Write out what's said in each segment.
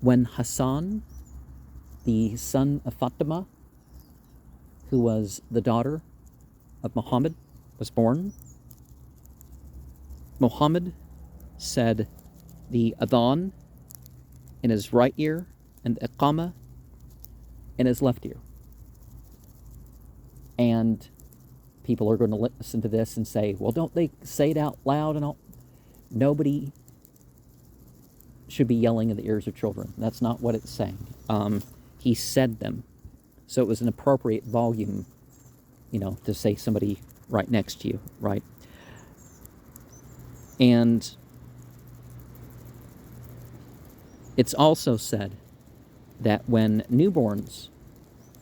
When Hassan, the son of Fatima, who was the daughter of Muhammad, was born, Muhammad said the adhan in his right ear and the iqama in his left ear. And people are going to listen to this and say, well, don't they say it out loud and all? Nobody should be yelling in the ears of children. That's not what it's saying. He said them. So it was an appropriate volume, to say somebody right next to you, right? And it's also said that when newborns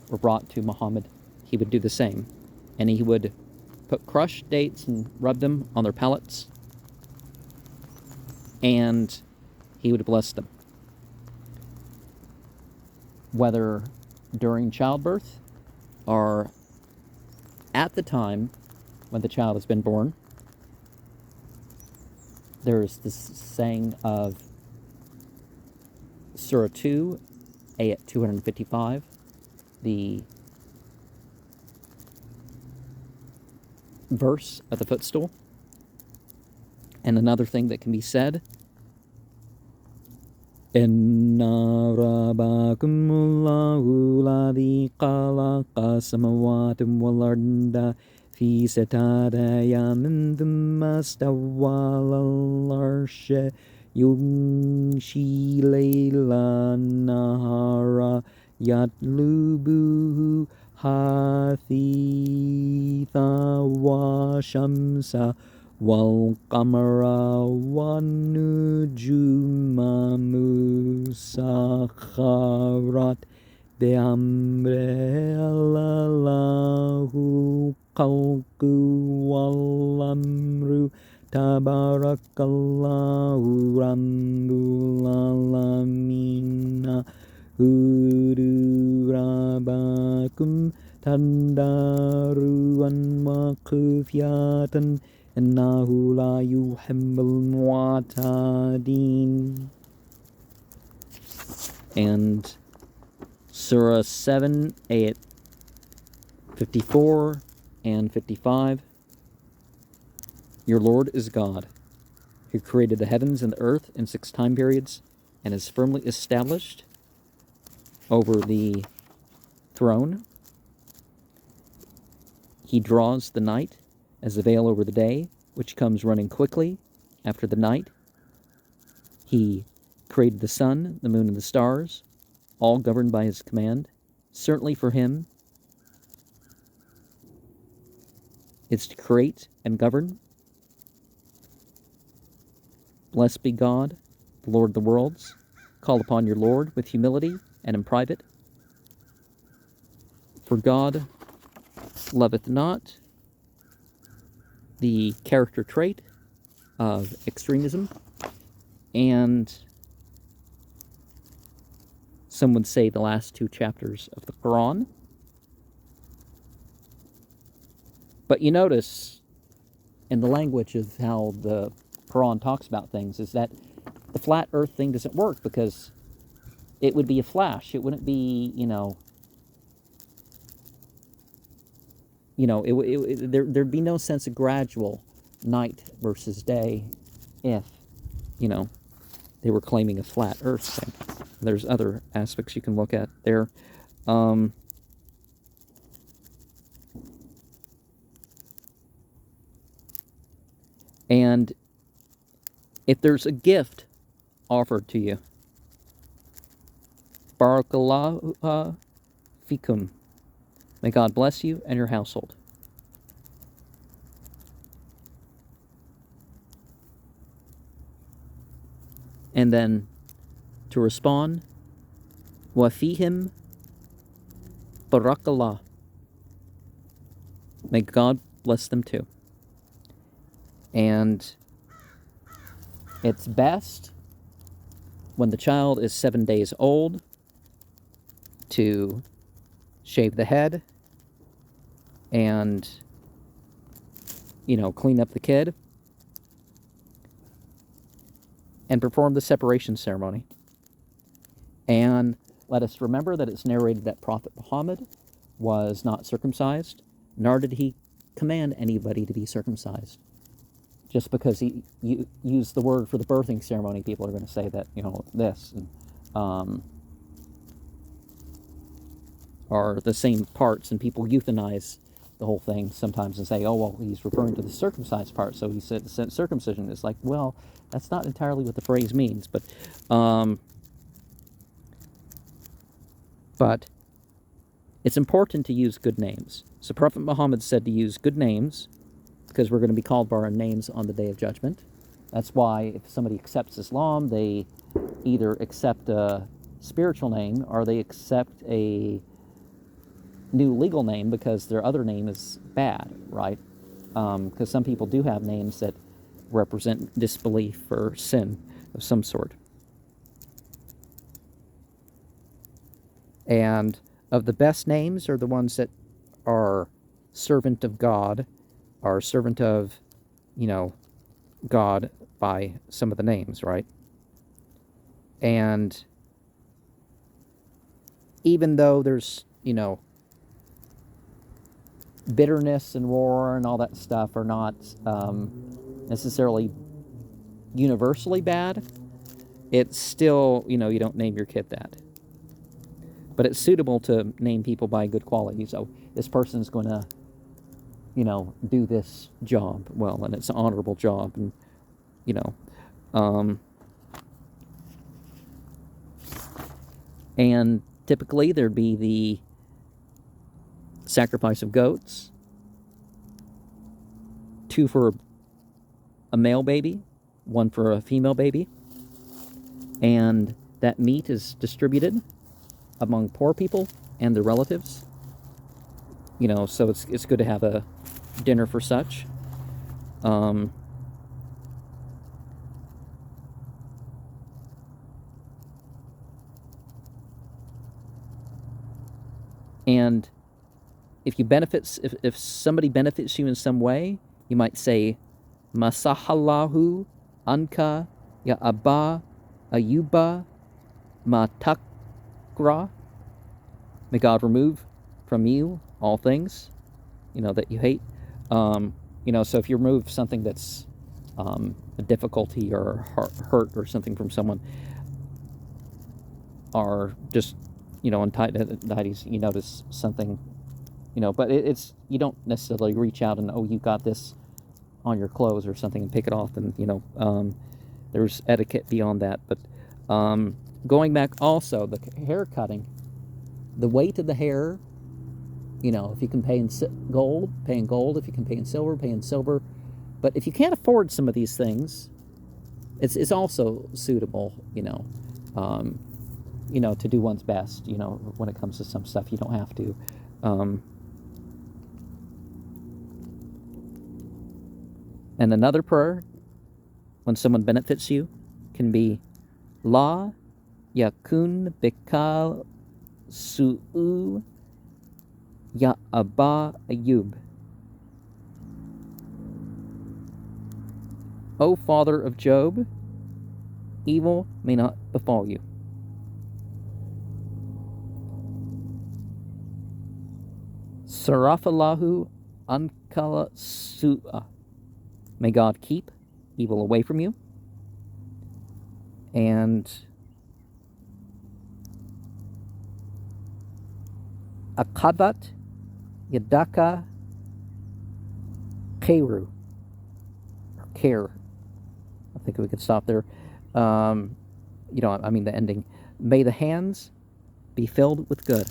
were brought to Muhammad, he would do the same. And he would put crushed dates and rub them on their palates. And he would bless them. Whether during childbirth or at the time when the child has been born, there's this saying of Surah 2, Ayat 255, the verse of the footstool. And another thing that can be said, Inna rabbakumullahu ladhi khalaqa samawati wal arda fi sittati ayamin thumma stawwa alal arshi yumshi layla nahara yatlubuhu hathitha wa shamsa والقمر والنجوم مسخرات بأمره له الخلق والأمر تبارك الله رب العالمين ادعوا ربكم تضرعا وخفية إنه لا يحب المعتدين. And Surah 7, Ayat 54 and 55. Your Lord is God, who created the heavens and the earth in 6 time periods and is firmly established over the throne. He draws the night as a veil over the day, which comes running quickly after the night. He created the sun, the moon, and the stars, all governed by his command. Certainly for him, it's to create and govern. Blessed be God, the Lord of the worlds. Call upon your Lord with humility and in private. For God loveth not the character trait of extremism, and some would say the last 2 chapters of the Quran. But you notice in the language of how the Quran talks about things is that the flat earth thing doesn't work, because it would be a flash. It wouldn't be, there'd be no sense of gradual night versus day if, they were claiming a flat earth thing. There's other aspects you can look at there. And if there's a gift offered to you, Barakallahu fikum. May God bless you and your household. And then to respond, Wafihim Barakallah. May God bless them too. And it's best when the child is 7 days old to shave the head and, clean up the kid and perform the separation ceremony. And let us remember that it's narrated that Prophet Muhammad was not circumcised, nor did he command anybody to be circumcised. Just because he used the word for the birthing ceremony, people are going to say that, this are the same parts, and people euthanize the whole thing sometimes and say, oh, well, he's referring to the circumcised part, so he said circumcision. It's like, well, that's not entirely what the phrase means, but it's important to use good names. So Prophet Muhammad said to use good names because we're going to be called by our names on the Day of Judgment. That's why if somebody accepts Islam, they either accept a spiritual name or they accept a new legal name because their other name is bad, right? Because some people do have names that represent disbelief or sin of some sort. And of the best names are the ones that are servant of God, are servant of, God by some of the names, right? And even though there's, bitterness and war and all that stuff are not necessarily universally bad, it's still, you don't name your kid that. But it's suitable to name people by good quality. So this person's going to, do this job well, and it's an honorable job, and, and typically there'd be the sacrifice of goats, 2 for a male baby, 1 for a female baby, and that meat is distributed among poor people and their relatives. So it's good to have a dinner for such. And if somebody benefits you in some way, you might say, Masahallahu anka ya Abba Ayuba matakra. May God remove from you all things, that you hate. So if you remove something that's a difficulty or hurt or something from someone, or just, entities, you notice something, but it's, you don't necessarily reach out and, oh, you got this on your clothes or something and pick it off, and, there's etiquette beyond that. But going back also, the hair cutting, the weight of the hair, if you can pay in gold, pay in gold. If you can pay in silver, pay in silver. But if you can't afford some of these things, it's also suitable, to do one's best, when it comes to some stuff. You don't have to. And another prayer, when someone benefits you, can be La yakun bikal su'u ya Abba Ayub. O father of Job, evil may not befall you. Sarafalahu ankala su'a. May God keep evil away from you. And Akabat Yadaka Keru. Care. I think we could stop there. The ending. May the hands be filled with good.